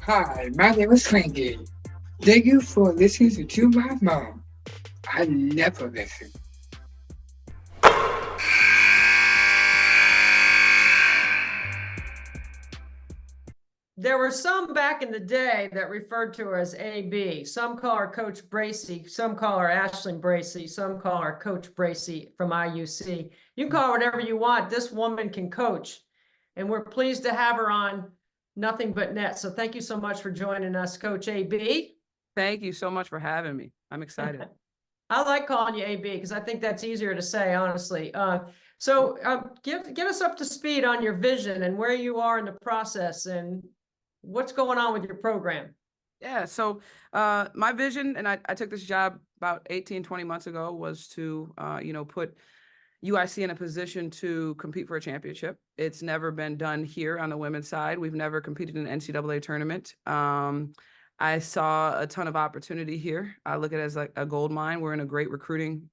Hi, my name is Frankie. Thank you for listening to my mom. I never listen. There were some back in the day that referred to her as AB. Some call her Coach Bracey. Some call her Ashleen Bracey. Some call her Coach Bracey from IUC. You can call her whatever you want. This woman can coach. And we're pleased to have her on Nothing But Net. So thank you so much for joining us, Coach AB. Thank you so much for having me. I'm excited. I like calling you AB because I think that's easier to say, honestly. Get us up to speed on your vision and where you are in the process and what's going on with your program. Yeah, so my vision, and I took this job about 18, 20 months ago, was to, put UIC in a position to compete for a championship. It's never been done here on the women's side. We've never competed in an NCAA tournament. I saw a ton of opportunity here. I look at it as like a gold mine. We're in a great recruiting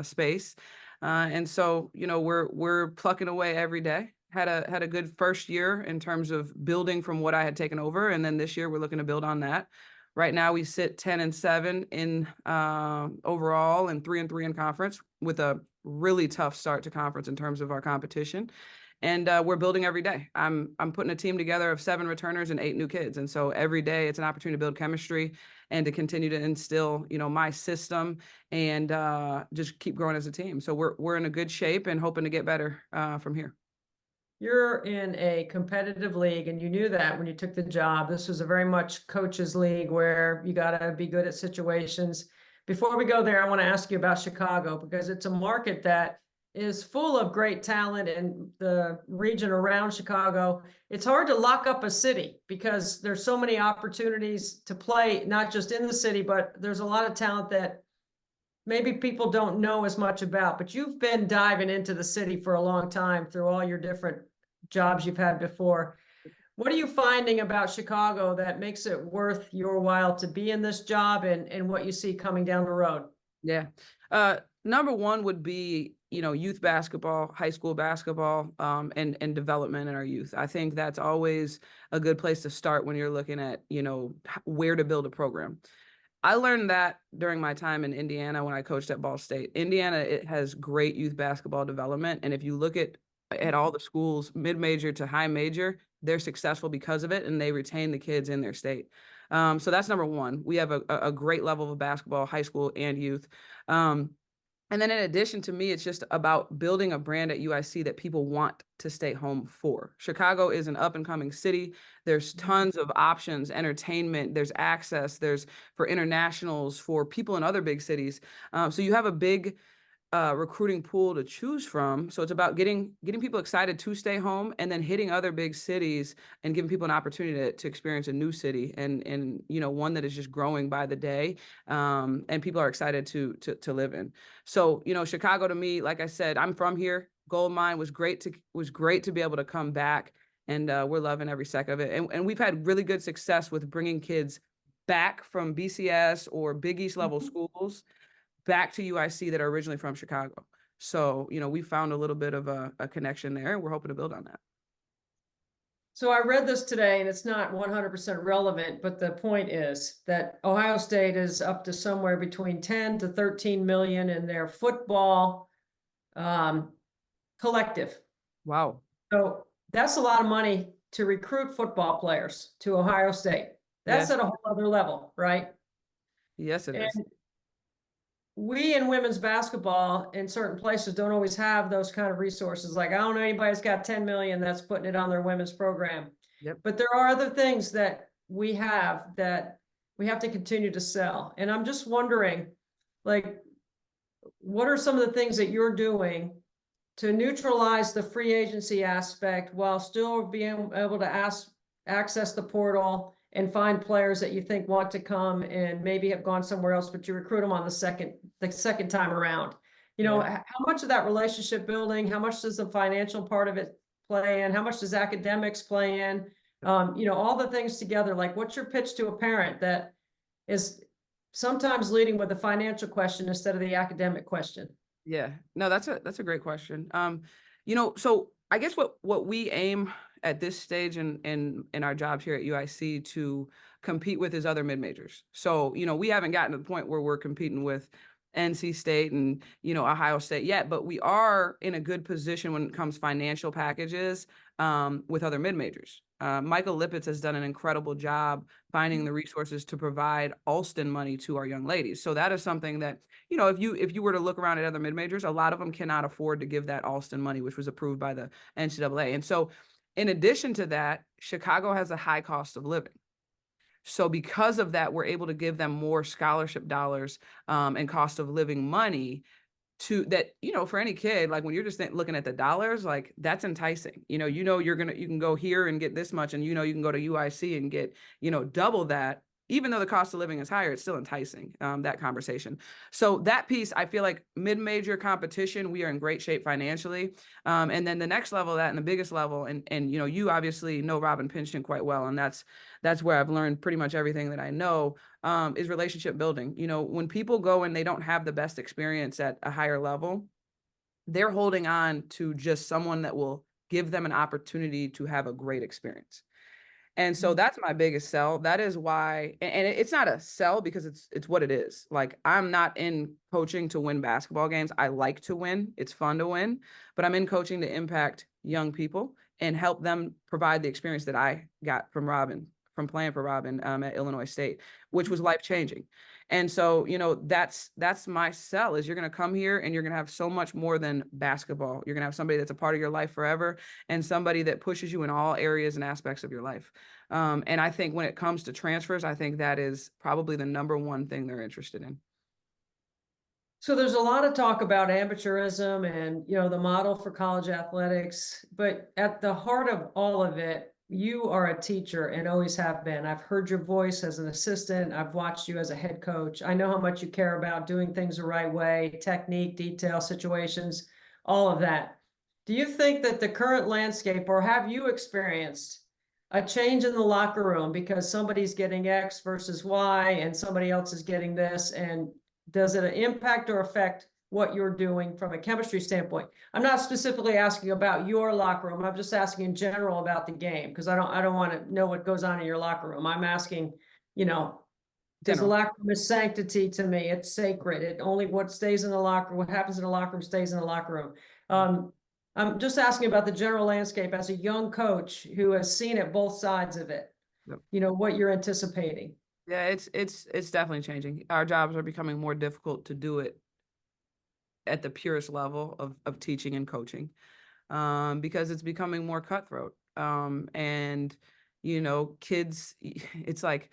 space. And so, we're plucking away every day. Had a good first year in terms of building from what I had taken over. And then this year we're looking to build on that. Right now we sit 10-7 in overall and 3-3 in conference with a really tough start to conference in terms of our competition. And we're building every day. I'm putting a team together of 7 returners and 8 new kids. And so every day it's an opportunity to build chemistry and to continue to instill, my system and just keep growing as a team. So we're in a good shape and hoping to get better from here. You're in a competitive league, and you knew that when you took the job. This was a very much coaches league where you got to be good at situations. Before we go there, I want to ask you about Chicago because it's a market that is full of great talent in the region around Chicago. It's hard to lock up a city because there's so many opportunities to play, not just in the city, but there's a lot of talent that maybe people don't know as much about, but you've been diving into the city for a long time through all your different jobs you've had before. What are you finding about Chicago that makes it worth your while to be in this job and what you see coming down the road? Yeah. Number one would be, youth basketball, high school basketball, and development in our youth. I think that's always a good place to start when you're looking at, where to build a program. I learned that during my time in Indiana when I coached at Ball State. Indiana, it has great youth basketball development. And if you look at all the schools, mid-major to high major, they're successful because of it and they retain the kids in their state. So that's number one. We have a great level of basketball, high school and youth. And then in addition to me, it's just about building a brand at UIC that people want to stay home for. Chicago is an up and coming city. There's tons of options, entertainment, there's access, there's for internationals, for people in other big cities. So you have a big recruiting pool to choose from. So it's about getting people excited to stay home and then hitting other big cities and giving people an opportunity to experience a new city and one that is just growing by the day. And people are excited to live in. So, Chicago to me, like I said, I'm from here. Gold mine was great to be able to come back, and we're loving every second of it. And we've had really good success with bringing kids back from BCS or Big East level schools back to UIC that are originally from Chicago. So, we found a little bit of a connection there, and we're hoping to build on that. So I read this today, and it's not 100% relevant, but the point is that Ohio State is up to somewhere between 10 to 13 million in their football collective. Wow. So that's a lot of money to recruit football players to Ohio State. That's at a whole other level, right? Yes, it is. We in women's basketball in certain places don't always have those kind of resources. Like, I don't know anybody's got 10 million that's putting it on their women's program. Yep. But there are other things that we have to continue to sell. And I'm just wondering, like, what are some of the things that you're doing to neutralize the free agency aspect while still being able to access the portal and find players that you think want to come and maybe have gone somewhere else, but you recruit them on the second time around? How much of that relationship building, how much does the financial part of it play in? How much does academics play in? All the things together. Like, what's your pitch to a parent that is sometimes leading with the financial question instead of the academic question? Yeah, no, that's a great question. So I guess what we aim at this stage in our jobs here at UIC to compete with is other mid majors. So, we haven't gotten to the point where we're competing with NC State and, Ohio State yet, but we are in a good position when it comes financial packages with other mid majors. Michael Lippitz has done an incredible job finding the resources to provide Alston money to our young ladies. So that is something that, if you were to look around at other mid majors, a lot of them cannot afford to give that Alston money, which was approved by the NCAA. And so in addition to that, Chicago has a high cost of living. So because of that, we're able to give them more scholarship dollars and cost of living money to that, for any kid, like when you're just looking at the dollars, like that's enticing. You can go here and get this much, and you can go to UIC and get, double that. Even though the cost of living is higher, it's still enticing, that conversation. So that piece, I feel like mid-major competition, we are in great shape financially. And then the next level of that, and the biggest level, and you obviously know Robin Pinchton quite well, and that's where I've learned pretty much everything that I know, is relationship building. When people go and they don't have the best experience at a higher level, they're holding on to just someone that will give them an opportunity to have a great experience. And so that's my biggest sell. That is why, and it's not a sell because it's what it is. Like, I'm not in coaching to win basketball games. I like to win. It's fun to win, but I'm in coaching to impact young people and help them provide the experience that I got from playing for Robin at Illinois State, which was life-changing. And so, that's my sell, is you're going to come here and you're going to have so much more than basketball. You're going to have somebody that's a part of your life forever, and somebody that pushes you in all areas and aspects of your life. And I think when it comes to transfers, I think that is probably the number one thing they're interested in. So there's a lot of talk about amateurism and, the model for college athletics, but at the heart of all of it, you are a teacher and always have been. I've heard your voice as an assistant. I've watched you as a head coach. I know how much you care about doing things the right way, technique, detail, situations, all of that. Do you think that the current landscape, or have you experienced a change in the locker room because somebody's getting X versus Y and somebody else is getting this? And does it impact or affect what you're doing from a chemistry standpoint? I'm not specifically asking about your locker room. I'm just asking in general about the game, because I don't want to know what goes on in your locker room. I'm asking, does the locker room is sanctity to me? It's sacred. It only what stays in the locker, what happens in the locker room stays in the locker room. I'm just asking about the general landscape as a young coach who has seen it both sides of it. Yep. What you're anticipating. Yeah, it's definitely changing. Our jobs are becoming more difficult to do it at the purest level of teaching and coaching, because it's becoming more cutthroat. And, kids, it's like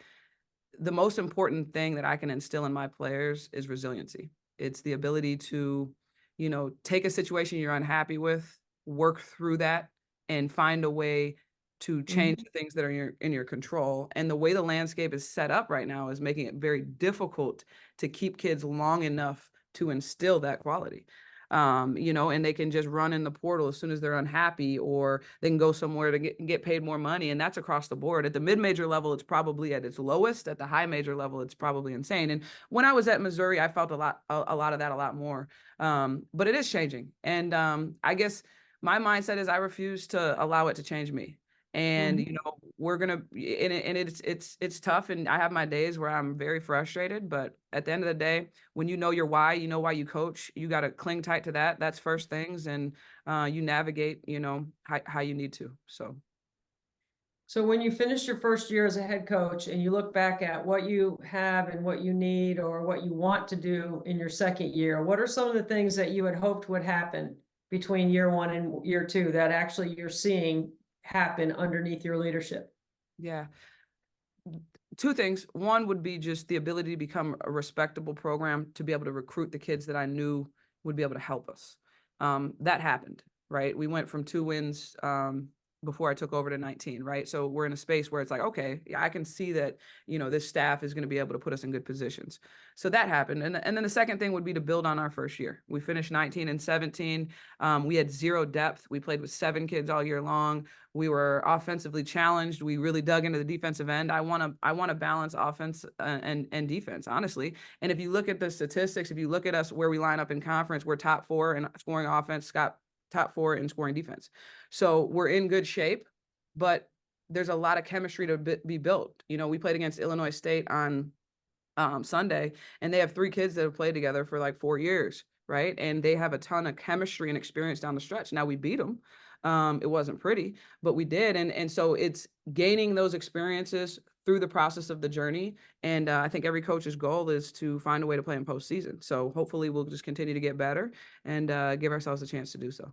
the most important thing that I can instill in my players is resiliency. It's the ability to, take a situation you're unhappy with, work through that, and find a way to change the things that are in your control. And the way the landscape is set up right now is making it very difficult to keep kids long enough to instill that quality. And they can just run in the portal as soon as they're unhappy, or they can go somewhere to get paid more money. And that's across the board. At the mid-major level, it's probably at its lowest. At the high major level, it's probably insane. And when I was at Missouri, I felt a lot of that a lot more. But it is changing. And I guess my mindset is I refuse to allow it to change me. And, we're going to, and it's tough. And I have my days where I'm very frustrated, but at the end of the day, when you know your why, you know why you coach, you got to cling tight to that. That's first things. And you navigate, how you need to. So when you finish your first year as a head coach and you look back at what you have and what you need or what you want to do in your second year, what are some of the things that you had hoped would happen between year one and year two that actually you're seeing happen underneath your leadership? Yeah. Two things. One would be just the ability to become a respectable program, to be able to recruit the kids that I knew would be able to help us. That happened, right? We went from 2 wins before I took over to 19, right? So we're in a space where it's like, okay, I can see that, this staff is going to be able to put us in good positions. So that happened. And then the second thing would be to build on our first year. We finished 19 and 17. We had 0 depth. We played with 7 kids all year long. We were offensively challenged. We really dug into the defensive end. I want to balance offense and defense, honestly. And if you look at the statistics, if you look at us where we line up in conference, we're top 4 in scoring offense. Scott top 4 in scoring defense. So we're in good shape, but there's a lot of chemistry to be built. You know, we played against Illinois State on Sunday, and they have 3 kids that have played together for like 4 years, right? And they have a ton of chemistry and experience down the stretch. Now we beat them. It wasn't pretty, but we did. And so it's gaining those experiences through the process of the journey. And I think every coach's goal is to find a way to play in postseason. So hopefully we'll just continue to get better and give ourselves a chance to do so.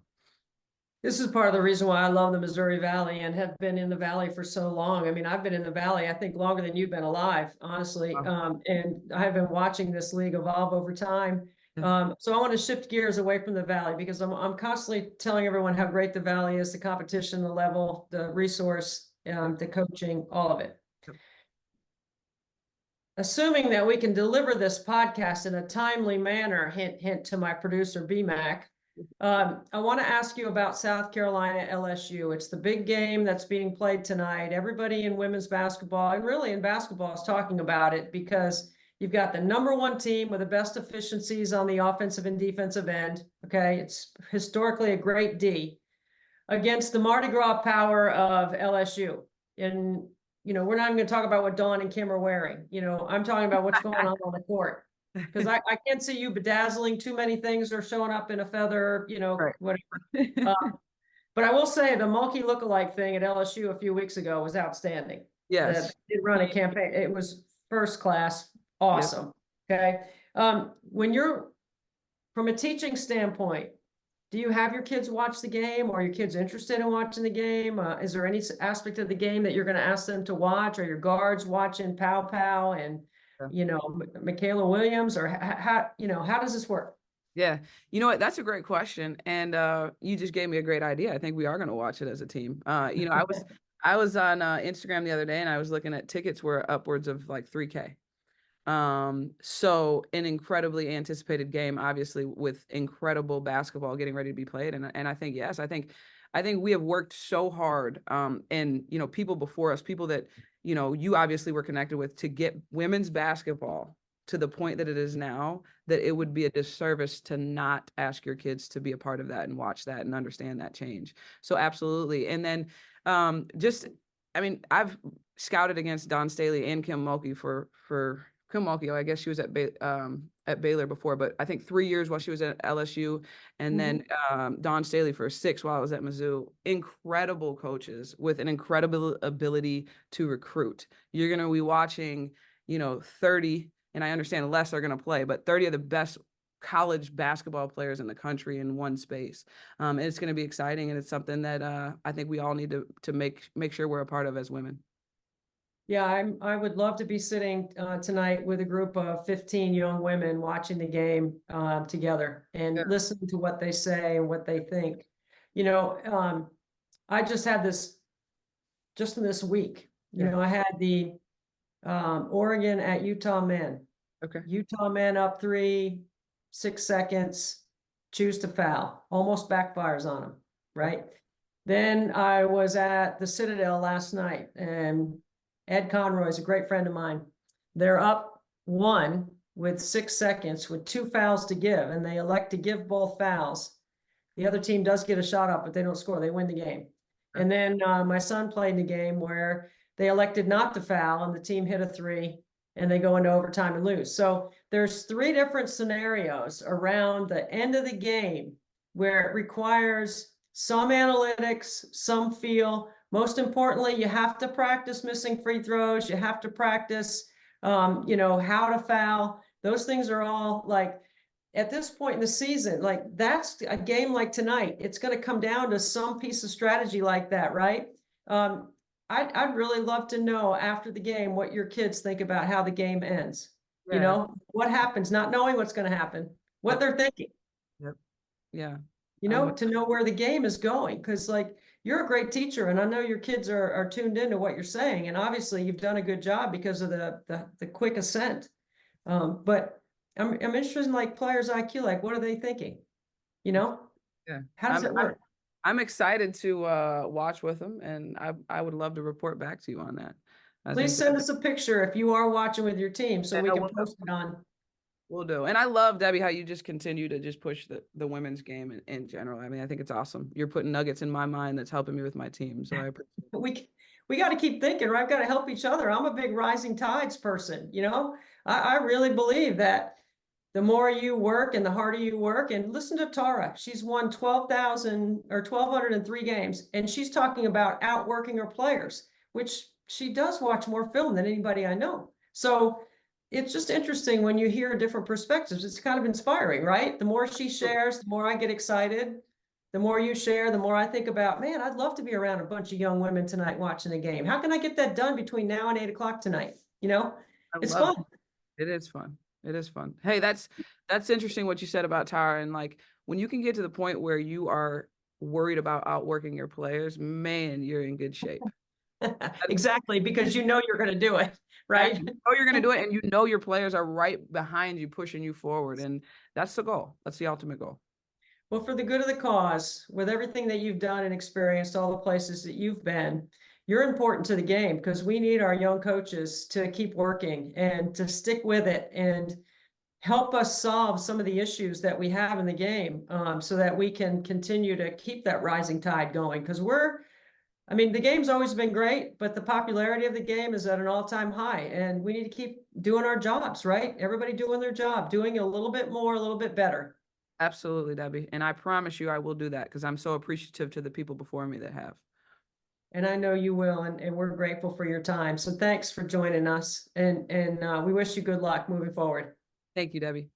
This is part of the reason why I love the Missouri Valley and have been in the Valley for so long. I mean, I've been in the Valley, I think, longer than you've been alive, honestly. Wow. And I've been watching this league evolve over time. So I want to shift gears away from the Valley because I'm constantly telling everyone how great the Valley is, the competition, the level, the resource, the coaching, all of it. Assuming that we can deliver this podcast in a timely manner, hint, hint to my producer, BMac, I want to ask you about South Carolina LSU. It's the big game that's being played tonight. Everybody in women's basketball and really in basketball is talking about it because you've got the #1 team with the best efficiencies on the offensive and defensive end. Okay, it's historically a great D against the Mardi Gras power of LSU. And you know, we're not even going to talk about what Dawn and Kim are wearing. You know, I'm talking about what's going on the court. Because I can't see you bedazzling too many things or showing up in a feather, you know, Right. whatever. But I will say the Mulkey lookalike thing at LSU a few weeks ago was outstanding. Yes. They did run a campaign. It was first class, awesome. Yep. Okay. When you're from a teaching standpoint, do you have your kids watch the game? Or are your kids interested in watching the game? Is there any aspect of the game that you're going to ask them to watch? Or your guards watching Pow Pow and you know, Michaela Williams, or how, you know, how does this work? Yeah, you know what? That's a great question, and you just gave me a great idea. I think we are going to watch it as a team. You know, I was on Instagram the other day, and I was looking at tickets were upwards of like 3K. So an incredibly anticipated game, obviously, with incredible basketball getting ready to be played, and I think yes, I think we have worked so hard, and you know, people before us, people that you know, you obviously were connected with, to get women's basketball to the point that it is now, that it would be a disservice to not ask your kids to be a part of that and watch that and understand that change. So absolutely. And then I mean, I've scouted against Dawn Staley and Kim Mulkey for Kim Mulkey. I guess she was at Baylor before, but I think 3 years while she was at LSU, and then Dawn Staley for 6 while I was at Mizzou. Incredible coaches with an incredible ability to recruit. You're going to be watching, you know, 30, and I understand less are going to play, but 30 of the best college basketball players in the country in one space. And it's going to be exciting, and it's something that I think we all need to make sure we're a part of as women. Yeah, I would love to be sitting tonight with a group of 15 young women watching the game together and listening to what they say and what they think. You know, I just had this just in this week. You know, I had the Oregon at Utah men. Okay. Utah men up 3, 6 seconds, choose to foul, almost backfires on them, right? Then I was at the Citadel last night, and Ed Conroy is a great friend of mine. They're up 1 with 6 seconds with 2 fouls to give, and they elect to give both fouls. The other team does get a shot up, but they don't score. They win the game. And then my son played in a game where they elected not to foul, and the team hit a 3, and they go into overtime and lose. So there's 3 different scenarios around the end of the game where it requires some analytics, some feel. Most importantly, you have to practice missing free throws. You have to practice, you know, how to foul. Those things are all like, at this point in the season, like that's a game like tonight. It's going to come down to some piece of strategy like that, right? I'd really love to know after the game what your kids think about how the game ends. Yeah. You know, what happens, not knowing what's going to happen, what they're thinking. Yep. Yeah. You know, to know where the game is going, because like you're a great teacher, and I know your kids are tuned into what you're saying, and obviously you've done a good job because of the quick ascent. But I'm interested in like players' IQ, like what are they thinking? You know, how does it work? I'm excited to watch with them, and I would love to report back to you on that. Please send us a picture if you are watching with your team, so we can post it on. We'll do. And I love, Debbie, how you just continue to just push the women's game in general. I mean, I think it's awesome. You're putting nuggets in my mind that's helping me with my team. So I appreciate it. We got to keep thinking, right? We've got to help each other. I'm a big rising tides person, you know? I really believe that the more you work and the harder you work, and listen to Tara, she's won 12,000 or 1,203 games, and she's talking about outworking her players, which she does watch more film than anybody I know. So it's just interesting when you hear different perspectives. It's kind of inspiring, right? The more she shares, the more I get excited. The more you share, the more I think about, man, I'd love to be around a bunch of young women tonight watching the game. How can I get that done between now and 8 o'clock tonight? You know, I it's love fun. it. It is fun. It is fun. Hey, that's interesting what you said about Tara. And like when you can get to the point where you are worried about outworking your players, man, you're in good shape. Exactly, because you know you're going to do it, right? You know you're going to do it, and you know your players are right behind you, pushing you forward. And that's the goal. That's the ultimate goal. Well, for the good of the cause, with everything that you've done and experienced, all the places that you've been, you're important to the game because we need our young coaches to keep working and to stick with it and help us solve some of the issues that we have in the game, so that we can continue to keep that rising tide going. Because I mean, the game's always been great, but the popularity of the game is at an all-time high, and we need to keep doing our jobs, right? Everybody doing their job, doing a little bit more, a little bit better. Absolutely, Debbie. And I promise you I will do that because I'm so appreciative to the people before me that have. And I know you will, and we're grateful for your time. So thanks for joining us, and we wish you good luck moving forward. Thank you, Debbie.